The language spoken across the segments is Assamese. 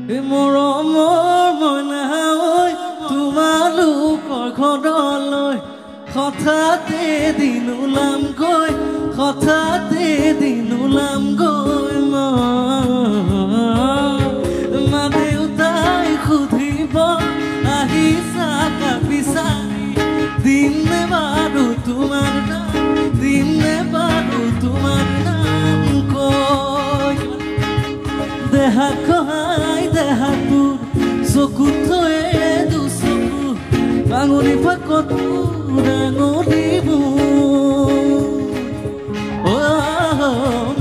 মৰমৰ মইনা ঐ তোমালোকৰ ঘৰলৈ হঠাতে দিন ওলামগৈ হঠাতে দিন ওলামগৈ মা দেউতাই সুধিব আহিছা বিচাৰি দিন বাৰু তোমাৰ নাম দিন বাৰু তোমাৰ নাম কৈ দেহা কহাই দেহা তোৰ চকু থৈ দুচকু আঙুলি ফাকত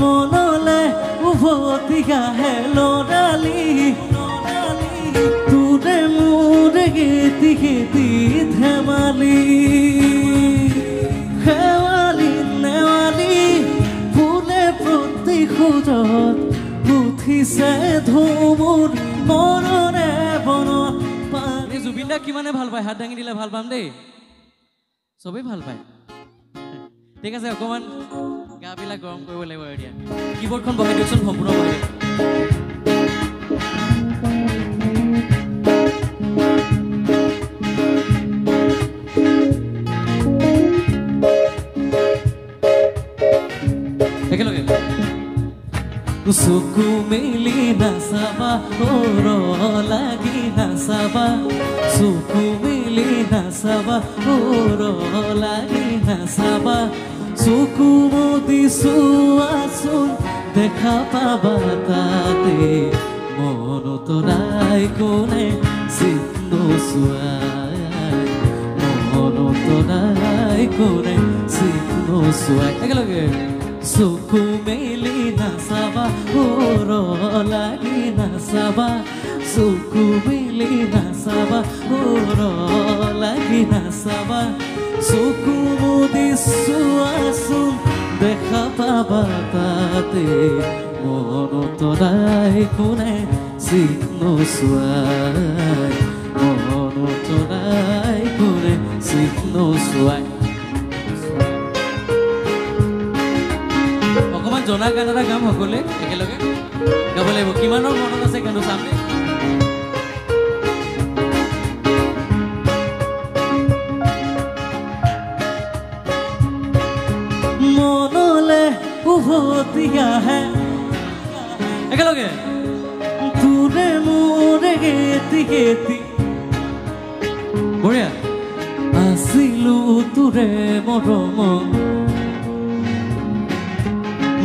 মনলে উভতি আহে লৰালি তোৰে মোৰে গেতি গেতি ধেমালি শেৱালি নেৱালি ফুলে প্ৰতিশোধত উঠিছে ধুমুৰ মনৰে বনত পানী। জুবিন দা কিমানে ভাল পায় হাত দাঙি দিলে ভাল পাম দেই চবেই ভাল পায় ঠিক আছে অকণমান গাবিলাক গৰম কৰিব লাগিব এতিয়া কীবৰ্ডখন বহাই দিয়কচোন সম্পূৰ্ণ বহাই একেলগে চকু মেলি নাচাবা সৰ লাগি নাচাবা চকু মেলি নাচাবা সৰ লাগি নাচাবা চকু মুদি চোৱাচোন দেখা পাবা তাতে মনত নাই কোনে চিত নোচোৱাই মনত নাই কোনে চিত নোচোৱাই একেলগে চকু মেলি নাচাবা সৰ লাগি নাচাবা চকু মেলি নাচাবা সৰ লাগি নাচাবা চকু মুদি চোৱাচোন দেখা পাবা তাতে মনত নাই কোনে চিত নোচোৱাই মনত নাই কোনে চিত নোচোৱাই অকণমান জনা গান এটা গাম সকলোৱে একেলগে গাব লাগিব কিমানৰ মনত আছে গানটো চামনে মনলে উভতি আহে একেলগে তোৰে মোৰে গেতি গেতি বঢ়িয়া আছিলো তোৰে মৰম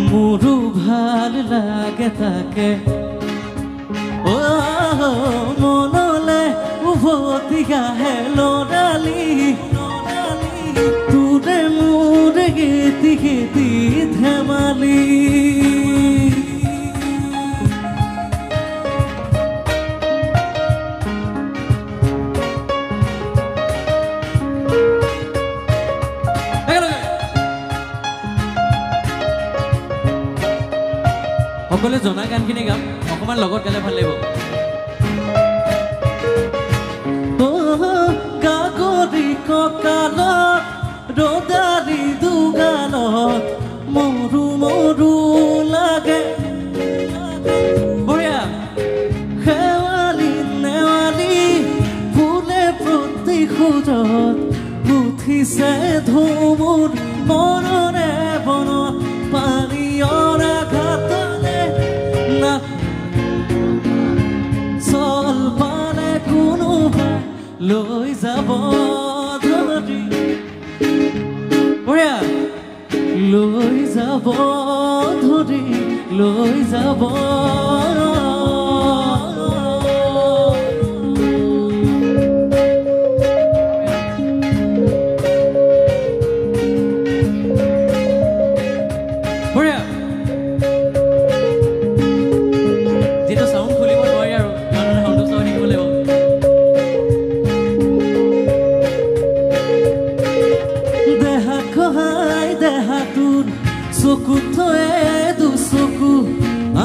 মোৰো ভাল লাগে তাকে মনলে উভতি আহে লৰালি তোৰে মোৰে গেতি গেতি ধেমালি সকলোৱে জনা গানখিনি গাম অকণমান লগত গালে ভাল লাগিব গাগৰি কঁকালত ৰদাৰি দুগালত মৰু মৰু লাগে বঢ়িয়া শেৱালি নেৱালি ফুলে প্ৰতিশোধত উঠিছে ধুমুৰ মনৰে বনত পানীয়ৰ ঘাটলে চল পালে কোনোবাই লৈ যাব ধৰি বঢ়িয়া লৈ যাব ধৰি লৈ যাব চকু থৈ দুচকু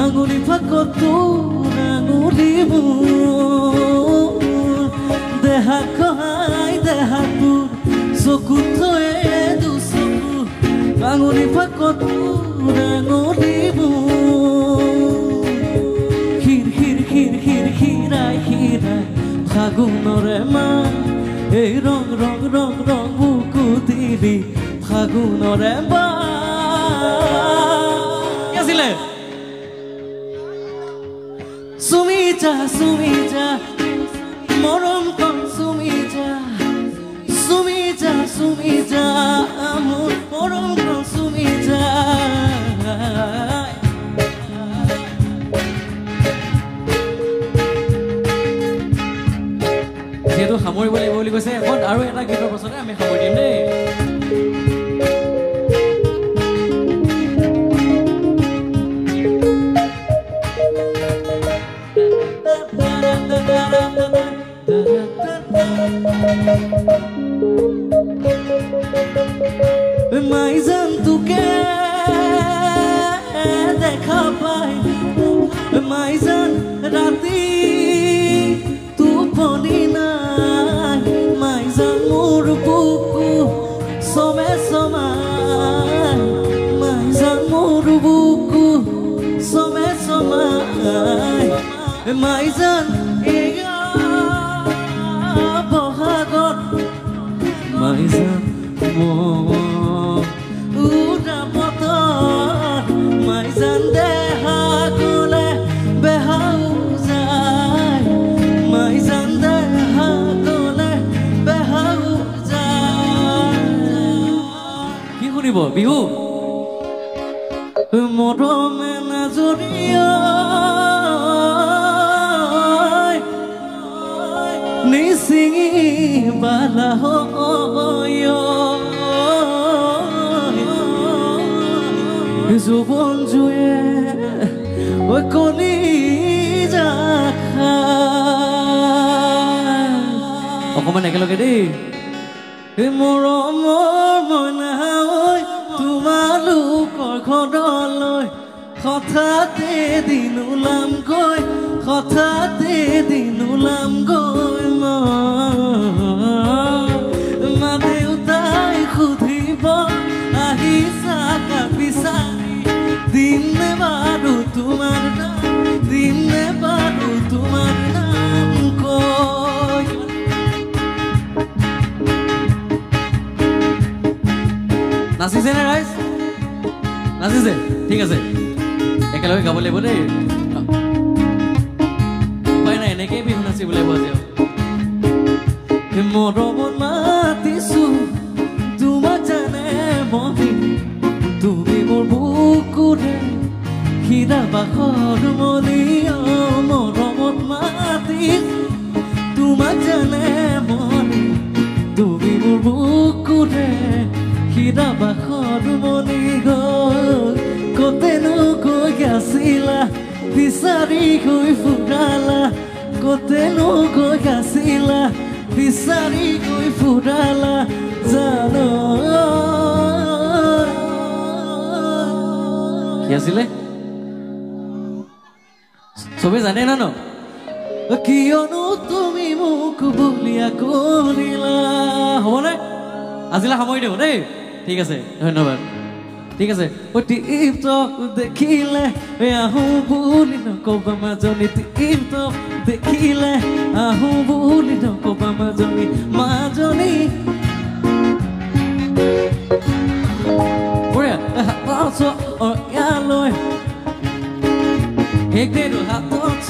আঙুলি ফাকত আঙুলিবোৰ দেহা কহাই দেহা তোৰ চকু থৈ দুচকু আঙুলি ফাকত আঙুলিবোৰ খিৰ খিৰ খিৰ খিৰ খিৰ ফাগুনৰে মাহ এই ৰং ৰং ৰং ৰং বুকু দিলি ফাগুনৰে বাহ কি আছিলে চুমি যা মৰম কম চুমি যা মোৰ মৰম কম চুমি যা যেহেতু সামৰিব লাগিব বুলি কৈছে এখন আৰু এটা গীতৰ পাছতে আমি সামৰি দিম দেই মাইজান তোকে দেখা পাই মাইজান ৰাতি টোপনি নাই মাইজান মোৰ বুকু চমে চমাই মাইজান মোৰ বুকু চমে চমাই মাইজান এয়া বহাগত মাইজান উৰা বতৰ মাইজান দেহা গলে বেহাও যায় মাইজান দেহা গলে বেহাও যায় কি শুনিব বিহু মৰমে নাজৰিয়া নিচিঙি বালা যৌবন জুয়ে ঐ কলি অকমান একেলগে দেই মৰমৰ মইনা ঐ তোমালোকৰ ঘৰলৈ হঠাতে দিন ওলাম গৈ মা দেউতাই সুধিব আহিছা বিচাৰি দিনে বাৰু তোমাৰ নাম কৈ নাচিছে নে ৰাইজ নাচিছে ঠিক আছে একেলগে গাব লাগিব দেই উপায় নাই এনেকেই বিহু নাচিব লাগিব আজি মৰমত মাতিছো তোমাক জানে মহি তুমি মোৰ বুকুৰে হীৰা বাখৰ মলি মৰমত মাতিছো তোমাক জানে মহি তুমি মোৰ বুকুৰে হীৰা বাখৰ মলি গৈ কতেনো গৈ আছিলা বিচাৰি গৈ ফুৰালা কতেনো গৈ আছিলা বিচাৰি গৈ ফুৰালা জানো কি আছিলে চবে জানে না ন কিয়নো তুমি মোক বুলিয়া কৰিলা হ'বনে আজিলৈ সামৰি দিওঁ দেই ঠিক আছে ধন্যবাদ ঠিক আছে টিপটপ দেখিলে আহো বুলি নকবা মাজনী টিপটপ দেখিলে আহো বুলি নকবা মাজনী হাতত ইয়ালৈ সেই হাতত